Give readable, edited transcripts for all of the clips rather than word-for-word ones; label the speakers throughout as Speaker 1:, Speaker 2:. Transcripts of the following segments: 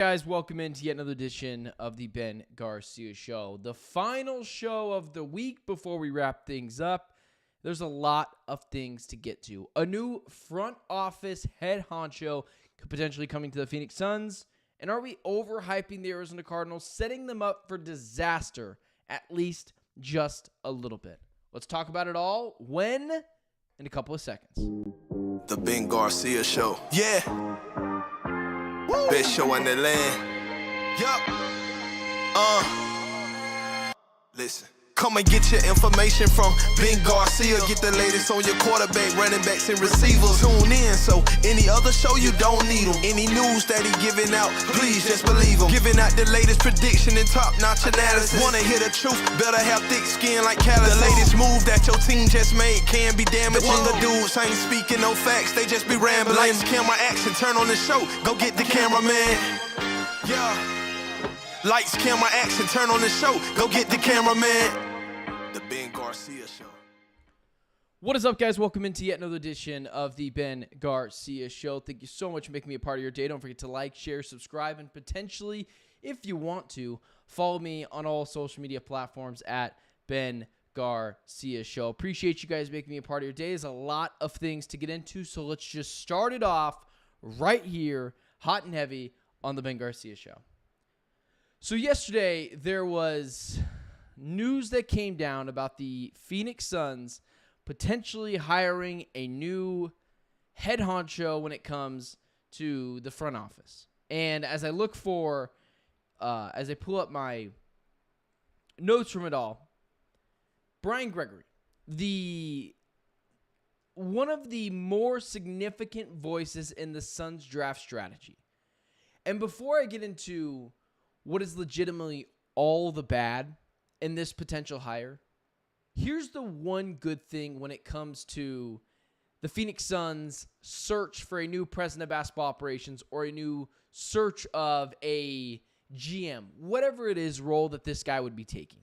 Speaker 1: Guys, welcome into yet another edition of the Ben Garcia Show. The final show of the week before we wrap things up. There's a lot of things to get to. A new front office head honcho could potentially coming to the Phoenix Suns. And are we overhyping the Arizona Cardinals, setting them up for disaster, at least just a little bit? Let's talk about it all when in a couple of seconds.
Speaker 2: The Ben Garcia Show. Yeah. Best show in the land. Yup. Listen. Come and get your information from Ben Garcia. Get the latest on your quarterback, running backs, and receivers. Tune in, so any other show you don't need them. Any news that he giving out, please just believe him. Giving out the latest prediction and top-notch analysis. Wanna hear the truth, better have thick skin like callus. The latest move that your team just made can be damaging. The dudes ain't speaking no facts, they just be rambling. Lights, camera, action, turn on the show. Go get the cameraman. Yeah. Lights, camera, action, turn on the show. Go get the cameraman. The Ben Garcia Show.
Speaker 1: What is up, guys? Welcome into yet another edition of the Ben Garcia Show. Thank you so much for making me a part of your day. Don't forget to like, share, subscribe, and potentially, if you want to, follow me on all social media platforms at Ben Garcia Show. Appreciate you guys making me a part of your day. There's a lot of things to get into, so let's just start it off right here, hot and heavy, on the Ben Garcia Show. So yesterday, there was news that came down about the Phoenix Suns potentially hiring a new head honcho when it comes to the front office. And as I look for, as I pull up my notes from it all, Brian Gregory, one of the more significant voices in the Suns draft strategy. And before I get into what is legitimately all the bad in this potential hire, here's the one good thing when it comes to the Phoenix Suns' search for a new president of basketball operations or a new search of a GM, whatever it is role that this guy would be taking.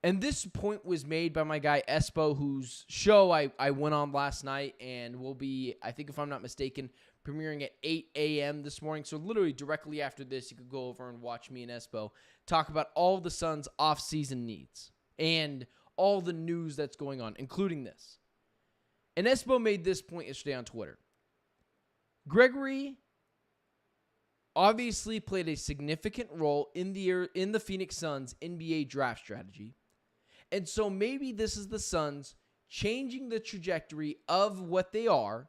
Speaker 1: And this point was made by my guy Espo, whose show I went on last night and will be, I think if I'm not mistaken, premiering at 8 a.m. this morning. So literally directly after this, you could go over and watch me and Espo talk about all the Suns' off-season needs and all the news that's going on, including this. And Espo made this point yesterday on Twitter. Gregory obviously played a significant role in the Phoenix Suns' NBA draft strategy. And so maybe this is the Suns changing the trajectory of what they are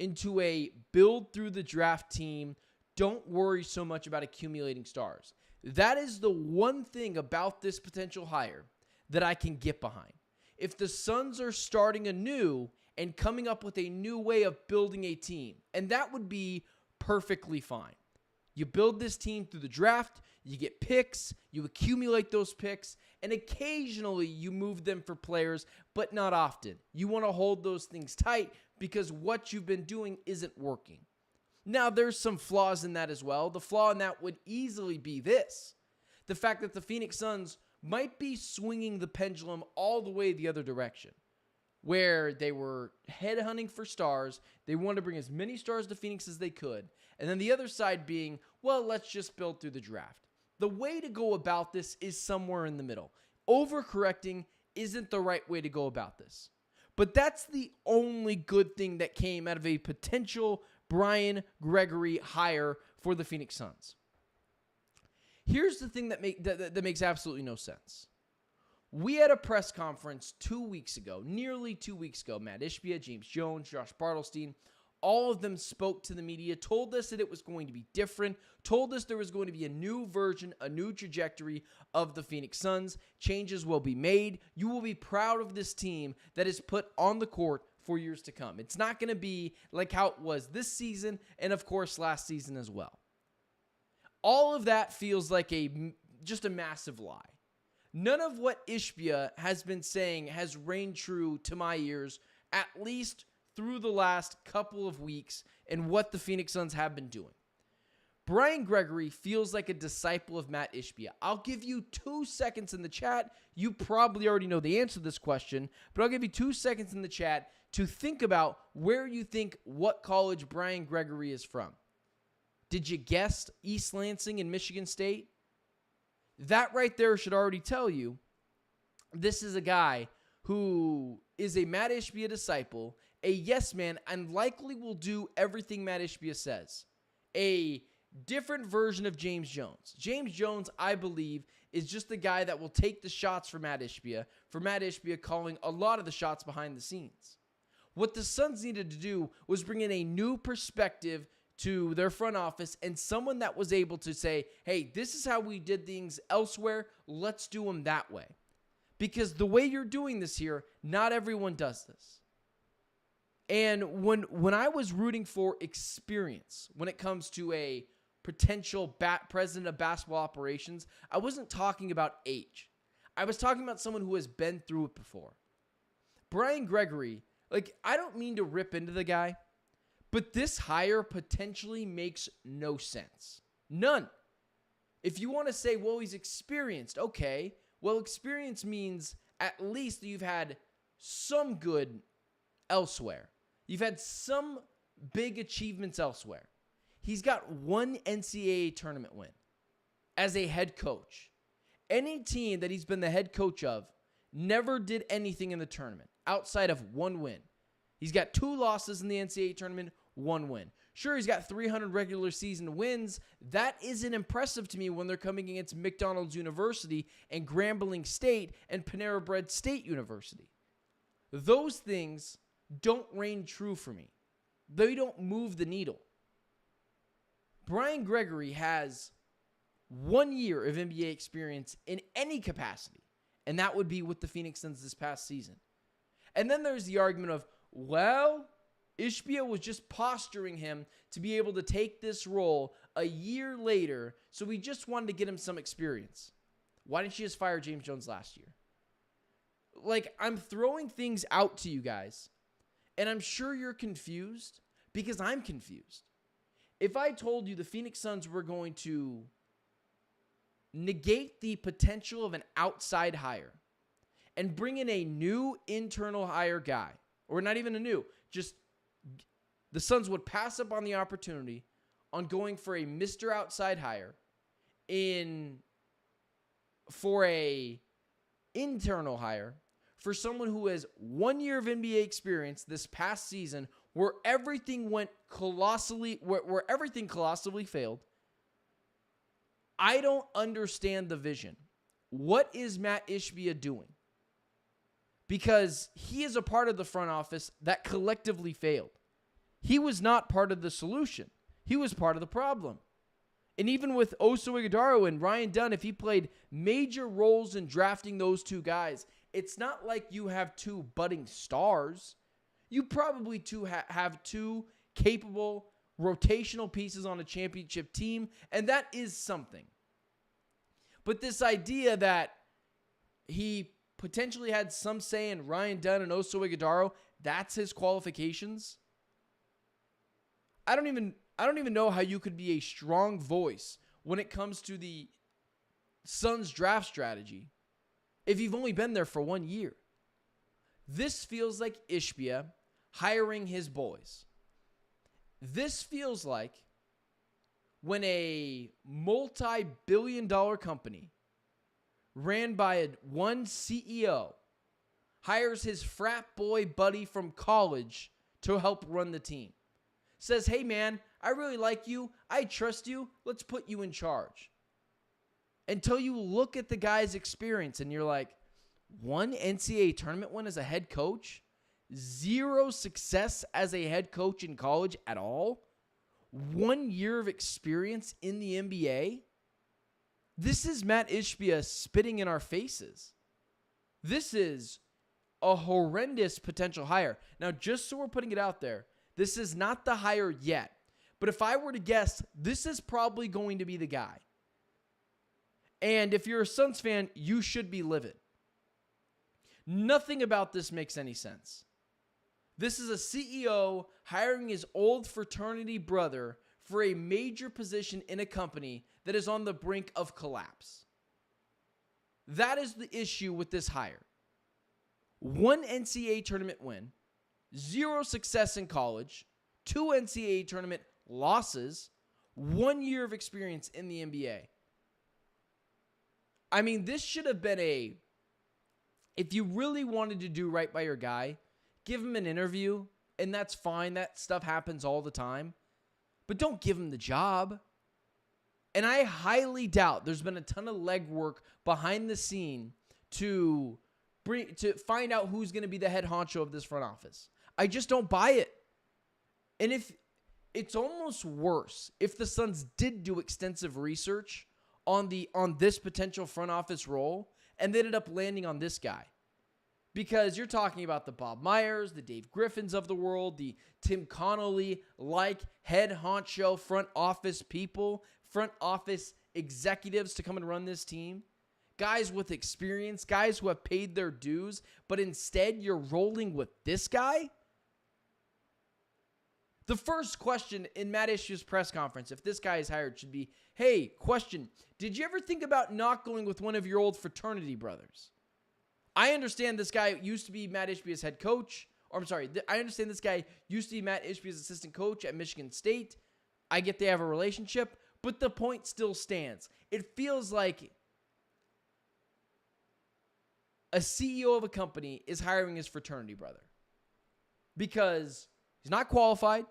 Speaker 1: into a build through the draft team. Don't worry so much about accumulating stars. That is the one thing about this potential hire that I can get behind. If the Suns are starting anew and coming up with a new way of building a team, and that would be perfectly fine. You build this team through the draft, you get picks, you accumulate those picks, and occasionally you move them for players, but not often. You want to hold those things tight because what you've been doing isn't working. Now, there's some flaws in that as well. The flaw in that would easily be this: the fact that the Phoenix Suns might be swinging the pendulum all the way the other direction, where they were headhunting for stars. They wanted to bring as many stars to Phoenix as they could. And then the other side being, well, let's just build through the draft. The way to go about this is somewhere in the middle. Overcorrecting isn't the right way to go about this. But that's the only good thing that came out of a potential Brian Gregory hire for the Phoenix Suns. Here's the thing that makes absolutely no sense. We had a press conference 2 weeks ago, nearly 2 weeks ago. Matt Ishbia, James Jones, Josh Bartlestein, all of them spoke to the media, told us that it was going to be different, told us there was going to be a new version, a new trajectory of the Phoenix Suns. Changes will be made. You will be proud of this team that is put on the court for years to come. It's not going to be like how it was this season and, of course, last season as well. All of that feels like just a massive lie. None of what Ishbia has been saying has reigned true to my ears, at least through the last couple of weeks and what the Phoenix Suns have been doing. Brian Gregory feels like a disciple of Matt Ishbia. I'll give you 2 seconds in the chat. You probably already know the answer to this question, but I'll give you 2 seconds in the chat to think about where you think what college Brian Gregory is from. Did you guess East Lansing and Michigan State? That right there should already tell you this is a guy who is a Matt Ishbia disciple, a yes man, and likely will do everything Matt Ishbia says. A different version of James Jones. James Jones, I believe, is just the guy that will take the shots for Matt Ishbia calling a lot of the shots behind the scenes. What the Suns needed to do was bring in a new perspective to their front office and someone that was able to say, hey, this is how we did things elsewhere. Let's do them that way. Because the way you're doing this here, not everyone does this. And when I was rooting for experience, when it comes to a potential president of basketball operations, I wasn't talking about age. I was talking about someone who has been through it before. Brian Gregory, I don't mean to rip into the guy, but this hire potentially makes no sense. None. If you want to say, well, he's experienced, okay. Well, experience means at least you've had some good elsewhere. You've had some big achievements elsewhere. He's got one NCAA tournament win as a head coach. Any team that he's been the head coach of never did anything in the tournament outside of one win. He's got 2 losses in the NCAA tournament, 1 win. Sure, he's got 300 regular season wins. That isn't impressive to me when they're coming against McDonald's University and Grambling State and Panera Bread State University. Those things don't reign true for me. They don't move the needle. Brian Gregory has 1 year of NBA experience in any capacity, and that would be with the Phoenix Suns this past season. And then there's the argument of, well, Ishbia was just posturing him to be able to take this role a year later, so we just wanted to get him some experience. Why didn't you just fire James Jones last year? I'm throwing things out to you guys, and I'm sure you're confused because I'm confused. If I told you the Phoenix Suns were going to negate the potential of an outside hire and bring in a new internal hire guy, or not even a new, just the Suns would pass up on the opportunity on going for a Mr. Outside hire for a internal hire for someone who has 1 year of NBA experience this past season where everything colossally failed. I don't understand the vision. What is Matt Ishbia doing? Because he is a part of the front office that collectively failed. He was not part of the solution. He was part of the problem. And even with Oso Ighodaro and Ryan Dunn, if he played major roles in drafting those 2 guys, it's not like you have 2 budding stars. You probably have 2 capable rotational pieces on a championship team, and that is something. But this idea that he potentially had some say in Ryan Dunn and Oso Ighodaro, that's his qualifications. I don't even know how you could be a strong voice when it comes to the Suns draft strategy if you've only been there for 1 year. This feels like Ishbia hiring his boys. This feels like when a multi-billion-dollar company ran by one CEO hires his frat boy buddy from college to help run the team. Says, hey man, I really like you. I trust you. Let's put you in charge. Until you look at the guy's experience and you're like, 1 NCAA tournament win as a head coach? 0 success as a head coach in college at all? 1 year of experience in the NBA? This is Matt Ishbia spitting in our faces. This is a horrendous potential hire. Now, just so we're putting it out there, this is not the hire yet. But if I were to guess, this is probably going to be the guy. And if you're a Suns fan, you should be livid. Nothing about this makes any sense. This is a CEO hiring his old fraternity brother for a major position in a company that is on the brink of collapse. That is the issue with this hire. 1 NCAA tournament win, 0 success in college, 2 NCAA tournament losses, 1 year of experience in the NBA. I mean, this should have been if you really wanted to do right by your guy, give him an interview, and that's fine. That stuff happens all the time. But don't give him the job. And I highly doubt there's been a ton of legwork behind the scene to find out who's going to be the head honcho of this front office. I just don't buy it. And if it's almost worse if the Suns did do extensive research on this potential front office role and they ended up landing on this guy. Because you're talking about the Bob Myers, the Dave Griffins of the world, the Tim Connolly-like head honcho front office people, front office executives to come and run this team. Guys with experience, guys who have paid their dues, but instead you're rolling with this guy? The first question in Matt Ishbia's press conference, if this guy is hired, should be, hey, question, did you ever think about not going with one of your old fraternity brothers? I understand this guy used to be Matt Ishbia's head coach. I understand this guy used to be Matt Ishbia's assistant coach at Michigan State. I get they have a relationship, but the point still stands. It feels like a CEO of a company is hiring his fraternity brother because he's not qualified.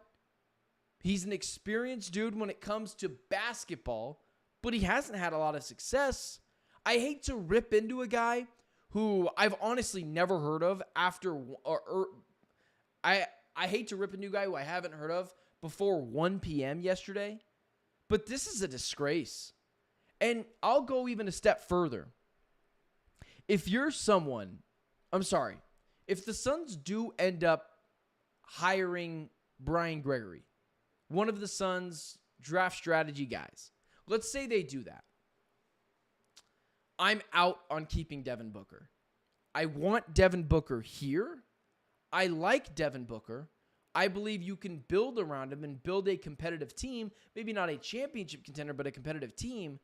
Speaker 1: He's an experienced dude when it comes to basketball, but he hasn't had a lot of success. I hate to rip into a guy who I've honestly never heard of I hate to rip a new guy who I haven't heard of before 1 p.m. yesterday, but this is a disgrace. And I'll go even a step further. If the Suns do end up hiring Brian Gregory, one of the Suns' draft strategy guys, let's say they do that. I'm out on keeping Devin Booker. I want Devin Booker here. I like Devin Booker. I believe you can build around him and build a competitive team. Maybe not a championship contender, but a competitive team.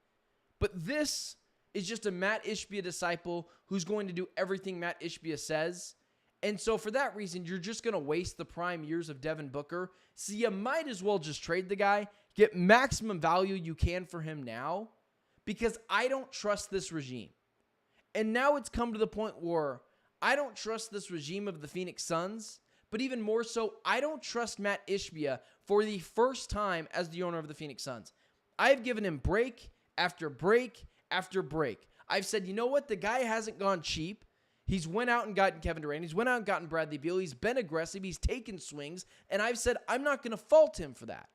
Speaker 1: But this is just a Matt Ishbia disciple who's going to do everything Matt Ishbia says. And so for that reason, you're just going to waste the prime years of Devin Booker. So you might as well just trade the guy, get maximum value you can for him now, because I don't trust this regime. And now it's come to the point where I don't trust this regime of the Phoenix Suns, but even more so, I don't trust Matt Ishbia for the first time as the owner of the Phoenix Suns. I've given him break after break after break. I've said, you know what? The guy hasn't gone cheap. He's went out and gotten Kevin Durant. He's went out and gotten Bradley Beal. He's been aggressive. He's taken swings. And I've said, I'm not going to fault him for that.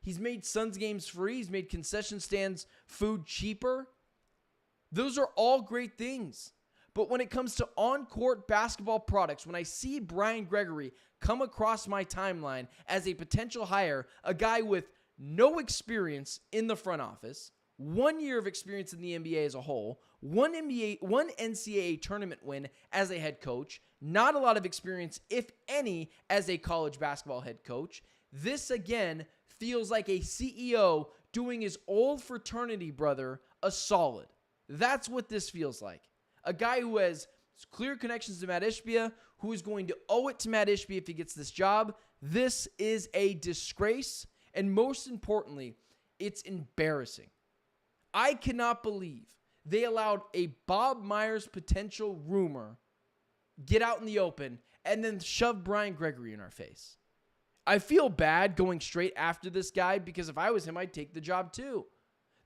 Speaker 1: He's made Suns games free. He's made concession stands food cheaper. Those are all great things. But when it comes to on-court basketball products, when I see Brian Gregory come across my timeline as a potential hire, a guy with no experience in the front office, 1 year of experience in the NBA as a whole, one NCAA tournament win as a head coach, not a lot of experience, if any, as a college basketball head coach, this again feels like a CEO doing his old fraternity brother a solid. That's what this feels like. A guy who has clear connections to Matt Ishbia, who is going to owe it to Matt Ishbia if he gets this job. This is a disgrace, and most importantly, it's embarrassing. I cannot believe they allowed a Bob Myers potential rumor get out in the open and then shove Brian Gregory in our face. I feel bad going straight after this guy because if I was him, I'd take the job too.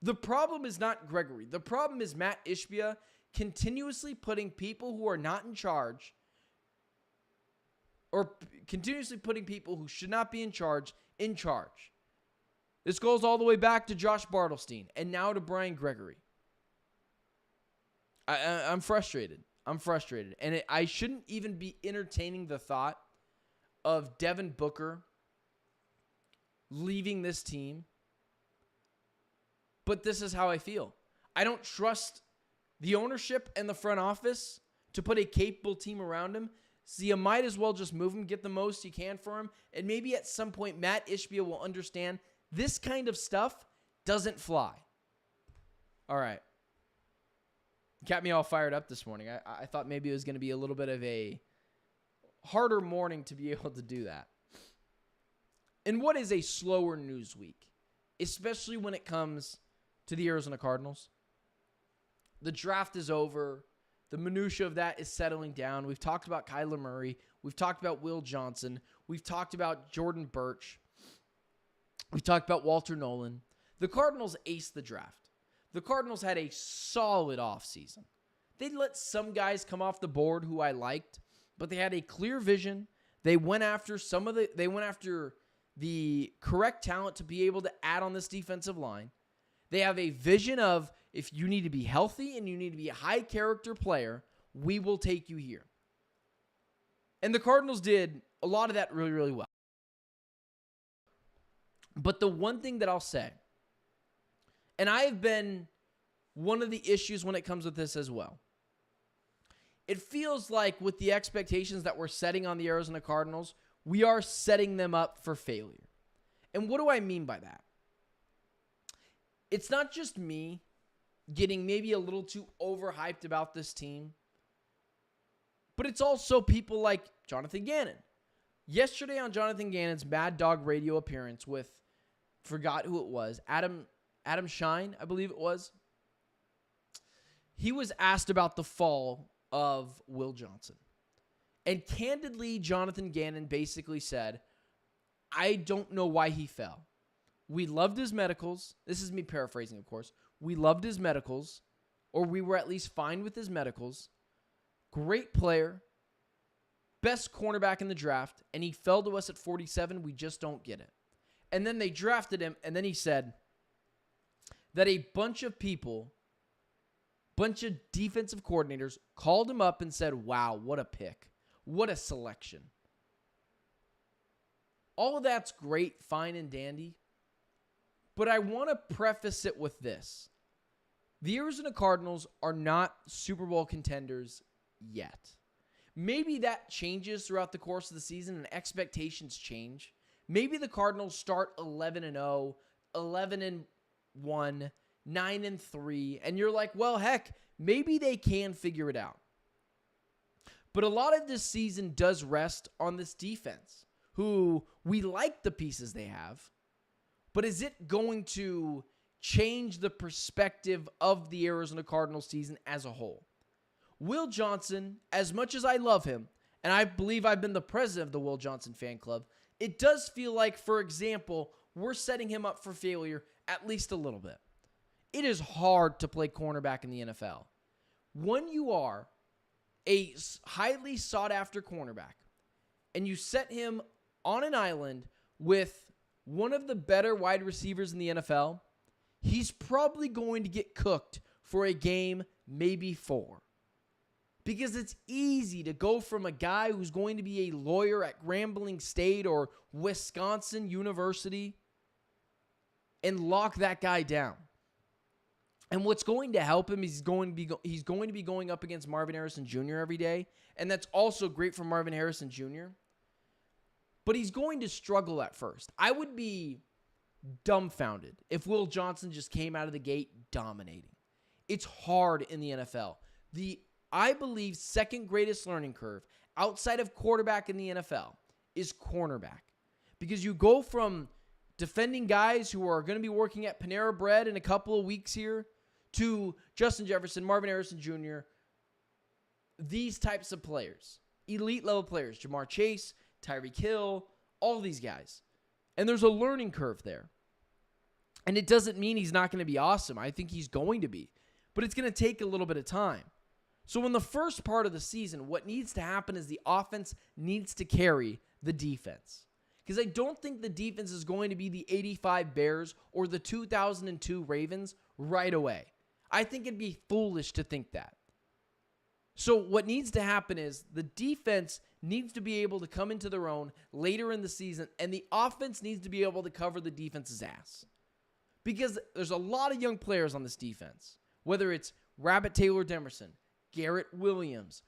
Speaker 1: The problem is not Gregory. The problem is Matt Ishbia continuously putting people who are not in charge or continuously putting people who should not be in charge in charge. This goes all the way back to Josh Bartelstein and now to Brian Gregory. I'm frustrated. And I shouldn't even be entertaining the thought of Devin Booker leaving this team. But this is how I feel. I don't trust the ownership and the front office to put a capable team around him. So you might as well just move him, get the most you can for him. And maybe at some point, Matt Ishbia will understand this kind of stuff doesn't fly. All right. Got me all fired up this morning. I thought maybe it was going to be a little bit of a harder morning to be able to do that. And what is a slower news week? especially when it comes to the Arizona Cardinals. The draft is over. The minutia of that is settling down. We've talked about Kyler Murray. We've talked about Will Johnson. We've talked about Jordan Birch. We've talked about Walter Nolan. The Cardinals aced the draft. The Cardinals had a solid offseason. They let some guys come off the board who I liked, but they had a clear vision. They went after the correct talent to be able to add on this defensive line. They have a vision of, if you need to be healthy and you need to be a high character player, we will take you here. And the Cardinals did a lot of that really, really well. But the one thing that I'll say, and I have been one of the issues when it comes with this as well, it feels like with the expectations that we're setting on the Arizona Cardinals, we are setting them up for failure. And what do I mean by that? It's not just me getting maybe a little too overhyped about this team, but it's also people like Jonathan Gannon. Yesterday on Jonathan Gannon's Mad Dog radio appearance with, forgot who it was, Adam Shine, I believe it was. He was asked about the fall of Will Johnson. And candidly, Jonathan Gannon basically said, I don't know why he fell. We loved his medicals. This is me paraphrasing, of course. We loved his medicals, or we were at least fine with his medicals. Great player. Best cornerback in the draft. And he fell to us at 47. We just don't get it. And then they drafted him, and then he said that a bunch of people, bunch of defensive coordinators called him up and said, wow, what a pick. What a selection. All of that's great, fine, and dandy. But I want to preface it with this. The Arizona Cardinals are not Super Bowl contenders yet. Maybe that changes throughout the course of the season and expectations change. Maybe the Cardinals start 11-0, 11-1, 9-3, and you're like, well, heck, maybe they can figure it out. But a lot of this season does rest on this defense, who we like the pieces they have, but is it going to change the perspective of the Arizona Cardinals season as a whole? Will Johnson, as much as I love him, and I believe I've been the president of the Will Johnson fan club, it does feel like, for example, we're setting him up for failure at least a little bit. It is hard to play cornerback in the NFL. When you are a highly sought-after cornerback and you set him on an island with one of the better wide receivers in the NFL, he's probably going to get cooked for a game, maybe 4. Because it's easy to go from a guy who's going to be a lawyer at Grambling State or Wisconsin University and lock that guy down. And what's going to help him is he's going to be going up against Marvin Harrison Jr. every day, and that's also great for Marvin Harrison Jr., but he's going to struggle at first. I would be dumbfounded if Will Johnson just came out of the gate dominating. It's hard in the NFL. I believe, second greatest learning curve outside of quarterback in the NFL is cornerback. Because you go from defending guys who are going to be working at Panera Bread in a couple of weeks here to Justin Jefferson, Marvin Harrison Jr., these types of players, elite level players, Jamar Chase, Tyreek Hill, all these guys. And there's a learning curve there. And it doesn't mean he's not going to be awesome. I think he's going to be. But it's going to take a little bit of time. So in the first part of the season, what needs to happen is the offense needs to carry the defense. Because I don't think the defense is going to be the 85 Bears or the 2002 Ravens right away. I think it'd be foolish to think that. So what needs to happen is the defense needs to be able to come into their own later in the season, and the offense needs to be able to cover the defense's ass. Because there's a lot of young players on this defense, whether it's Rabbit Taylor Demerson, Garrett Williams,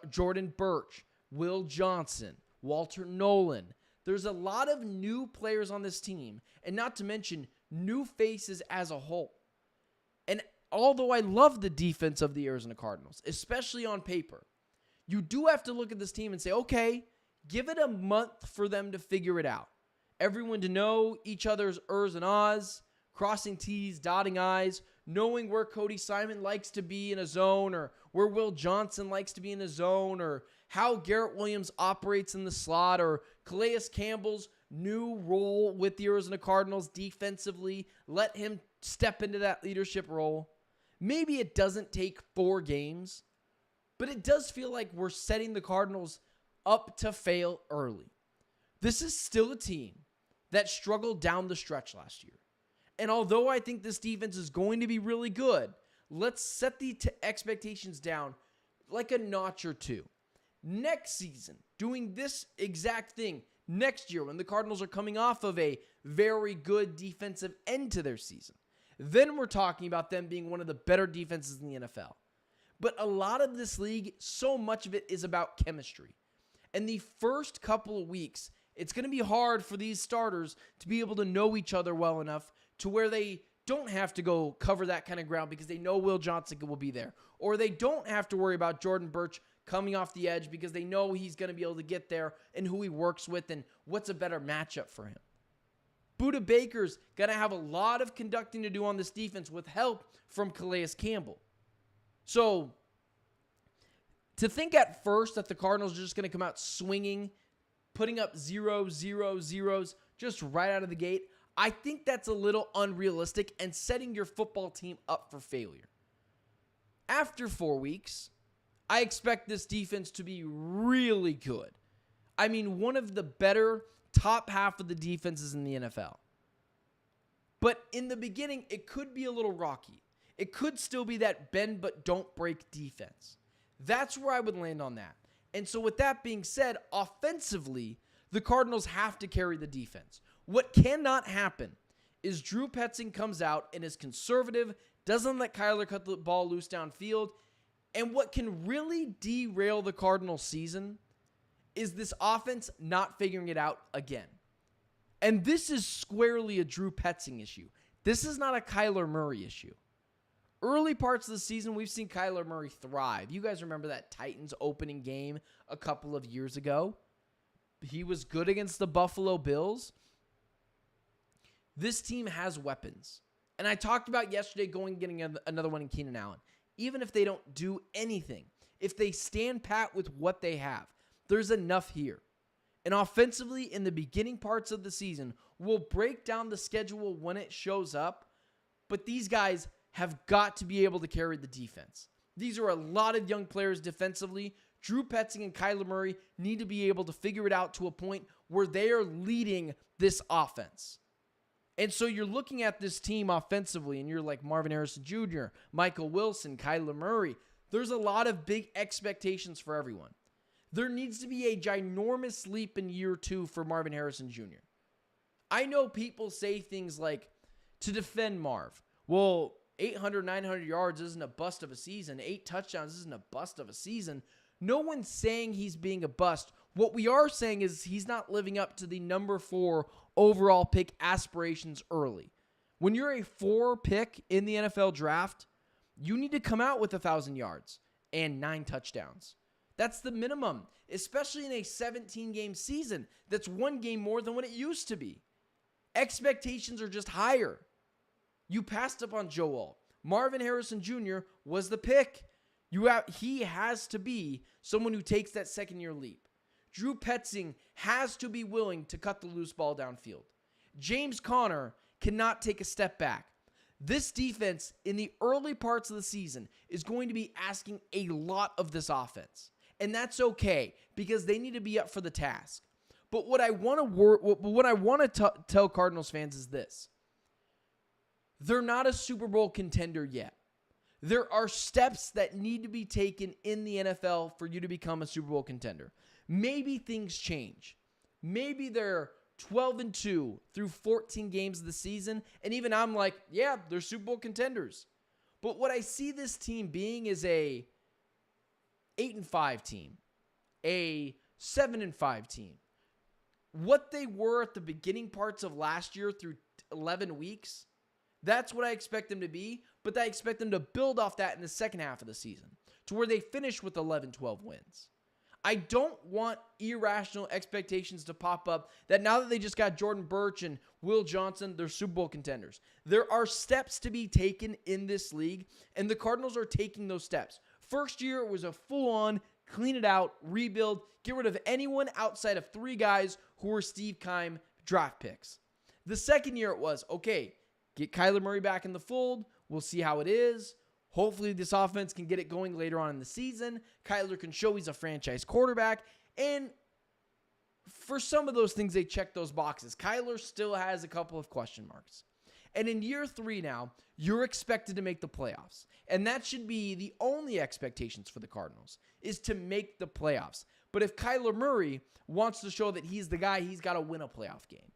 Speaker 1: Jordan Birch, Will Johnson, Walter Nolan. There's a lot of new players on this team, and not to mention new faces as a whole. And although I love the defense of the Arizona Cardinals, especially on paper, you do have to look at this team and say, okay, give it a month for them to figure it out. Everyone to know each other's ers and ahs, crossing T's, dotting I's, knowing where Cody Simon likes to be in a zone, or where Will Johnson likes to be in a zone, or how Garrett Williams operates in the slot, or Calais Campbell's new role with the Arizona Cardinals defensively. Let him step into that leadership role. Maybe it doesn't take 4 games, but it does feel like we're setting the Cardinals up to fail early. This is still a team that struggled down the stretch last year. And although I think this defense is going to be really good, let's set the expectations down like a notch or 2. Next season, doing this exact thing next year when the Cardinals are coming off of a very good defensive end to their season, then we're talking about them being one of the better defenses in the NFL. But a lot of this league, so much of it is about chemistry. And the first couple of weeks, it's going to be hard for these starters to be able to know each other well enough to where they don't have to go cover that kind of ground because they know Will Johnson will be there. Or they don't have to worry about Jordan Birch coming off the edge because they know he's going to be able to get there and who he works with and what's a better matchup for him. Budda Baker's going to have a lot of conducting to do on this defense with help from Calais Campbell. So, to think at first that the Cardinals are just going to come out swinging, putting up 0, 0, 0s just right out of the gate, I think that's a little unrealistic and setting your football team up for failure. After 4 weeks, I expect this defense to be really good. I mean, one of the better top half of the defenses in the NFL. But in the beginning, it could be a little rocky. It could still be that bend but don't break defense. That's where I would land on that. And so with that being said, offensively, the Cardinals have to carry the defense. What cannot happen is Drew Petzing comes out and is conservative, doesn't let Kyler cut the ball loose downfield. And what can really derail the Cardinals season is this offense not figuring it out again. And this is squarely a Drew Petzing issue. This is not a Kyler Murray issue. Early parts of the season, we've seen Kyler Murray thrive. You guys remember that Titans opening game a couple of years ago? He was good against the Buffalo Bills. This team has weapons. And I talked about yesterday going and getting another one in Keenan Allen. Even if they don't do anything, if they stand pat with what they have, there's enough here. And offensively, in the beginning parts of the season, we'll break down the schedule when it shows up. But these guys have got to be able to carry the defense. These are a lot of young players defensively. Drew Petzing and Kyler Murray need to be able to figure it out to a point where they are leading this offense. And so you're looking at this team offensively, and you're like Marvin Harrison Jr., Michael Wilson, Kyler Murray. There's a lot of big expectations for everyone. There needs to be a ginormous leap in year 2 for Marvin Harrison Jr. I know people say things like, to defend Marv, well, 800, 900 yards isn't a bust of a season. 8 touchdowns isn't a bust of a season. No one's saying he's being a bust. What we are saying is he's not living up to the number 4 overall pick aspirations early. When you're a 4 pick in the NFL draft, you need to come out with 1,000 yards and 9 touchdowns. That's the minimum, especially in a 17-game season. That's 1 game more than what it used to be. Expectations are just higher. You passed up on Joe Alt. Marvin Harrison Jr. was the pick. He has to be someone who takes that second-year leap. Drew Petzing has to be willing to cut the loose ball downfield. James Conner cannot take a step back. This defense, in the early parts of the season, is going to be asking a lot of this offense. And that's okay, because they need to be up for the task. But what I want to tell Cardinals fans is this. They're not a Super Bowl contender yet. There are steps that need to be taken in the NFL for you to become a Super Bowl contender. Maybe things change. Maybe they're 12-2 through 14 games of the season, and even I'm like, yeah, they're Super Bowl contenders. But what I see this team being is a 8-5 team, a 7-5 team. What they were at the beginning parts of last year through 11 weeks, that's what I expect them to be, but I expect them to build off that in the second half of the season to where they finish with 11-12 wins. I don't want irrational expectations to pop up that now that they just got Jordan Burch and Will Johnson, they're Super Bowl contenders. There are steps to be taken in this league, and the Cardinals are taking those steps. First year, it was a full-on, clean it out, rebuild, get rid of anyone outside of 3 guys who were Steve Keim draft picks. The second year, it was, okay, get Kyler Murray back in the fold. We'll see how it is. Hopefully, this offense can get it going later on in the season. Kyler can show he's a franchise quarterback. And for some of those things, they check those boxes. Kyler still has a couple of question marks. And in year 3 now, you're expected to make the playoffs. And that should be the only expectations for the Cardinals, is to make the playoffs. But if Kyler Murray wants to show that he's the guy, he's got to win a playoff game.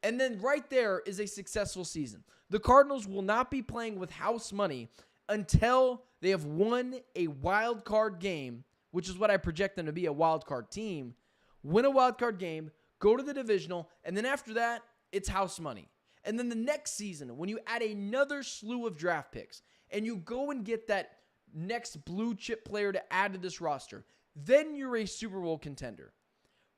Speaker 1: And then right there is a successful season. The Cardinals will not be playing with house money until they have won a wild card game, which is what I project them to be, a wild card team. Win a wild card game, go to the divisional, and then after that, it's house money. And then the next season, when you add another slew of draft picks, and you go and get that next blue chip player to add to this roster, then you're a Super Bowl contender.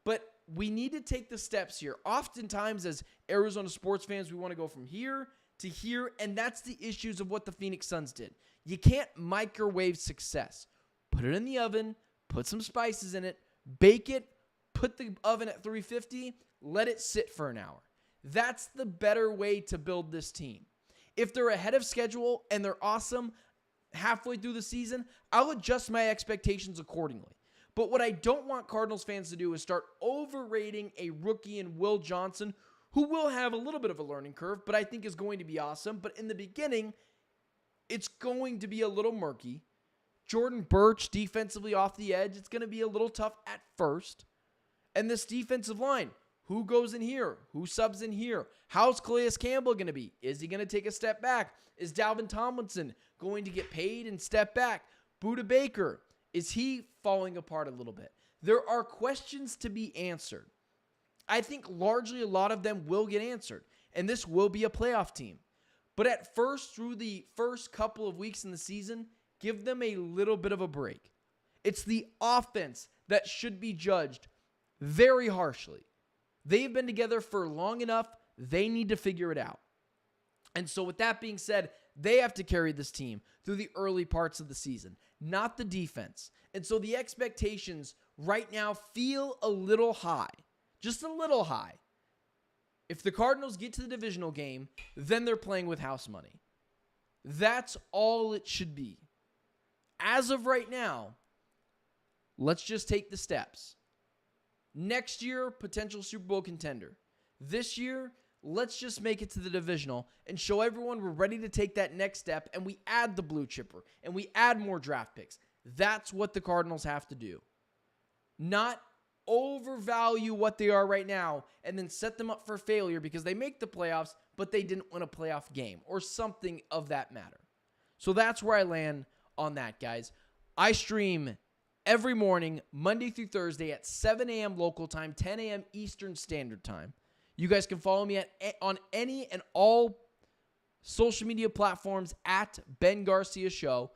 Speaker 1: But we need to take the steps here. Oftentimes, as Arizona sports fans, we want to go from here to here, and that's the issues of what the Phoenix Suns did. You can't microwave success. Put it in the oven, put some spices in it, bake it, put the oven at 350, let it sit for an hour. That's the better way to build this team. If they're ahead of schedule and they're awesome halfway through the season, I'll adjust my expectations accordingly. But what I don't want Cardinals fans to do is start overrating a rookie in Will Johnson, who will have a little bit of a learning curve, but I think is going to be awesome. But in the beginning, it's going to be a little murky. Jordan Burch defensively off the edge, it's going to be a little tough at first. And this defensive line, who goes in here? Who subs in here? How's Calais Campbell going to be? Is he going to take a step back? Is Dalvin Tomlinson going to get paid and step back? Budda Baker, is he falling apart a little bit? There are questions to be answered. I think largely a lot of them will get answered, and this will be a playoff team. But at first, through the first couple of weeks in the season, give them a little bit of a break. It's the offense that should be judged very harshly. They've been together for long enough. They need to figure it out. And so with that being said, they have to carry this team through the early parts of the season, not the defense. And so the expectations right now feel a little high, just a little high. If the Cardinals get to the divisional game, then they're playing with house money. That's all it should be. As of right now, let's just take the steps. Next year, potential Super Bowl contender. This year, let's just make it to the divisional and show everyone we're ready to take that next step, and we add the blue chipper and we add more draft picks. That's what the Cardinals have to do. Not overvalue what they are right now and then set them up for failure because they make the playoffs, but they didn't win a playoff game or something of that matter. So that's where I land on that, guys. I stream every morning, Monday through Thursday at 7 a.m. local time, 10 a.m. Eastern Standard Time. You guys can follow me on any and all social media platforms at Ben Garcia Show.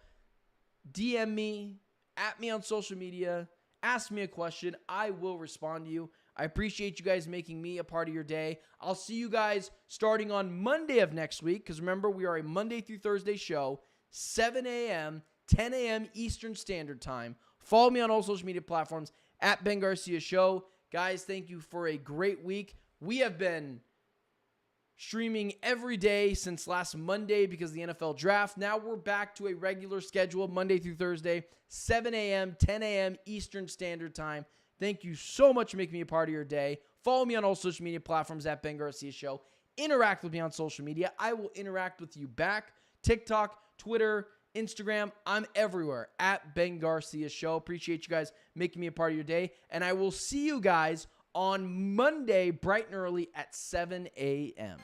Speaker 1: DM me, at me on social media, ask me a question. I will respond to you. I appreciate you guys making me a part of your day. I'll see you guys starting on Monday of next week, because remember, we are a Monday through Thursday show, 7 a.m., 10 a.m. Eastern Standard Time. Follow me on all social media platforms at Ben Garcia Show. Guys, thank you for a great week. We have been streaming every day since last Monday because of the NFL draft. Now we're back to a regular schedule, Monday through Thursday, 7 a.m., 10 a.m. Eastern Standard Time. Thank you so much for making me a part of your day. Follow me on all social media platforms at Ben Garcia Show. Interact with me on social media. I will interact with you back. TikTok, Twitter, Instagram, I'm everywhere at Ben Garcia Show. Appreciate you guys making me a part of your day. And I will see you guys on Monday, bright and early at 7 a.m.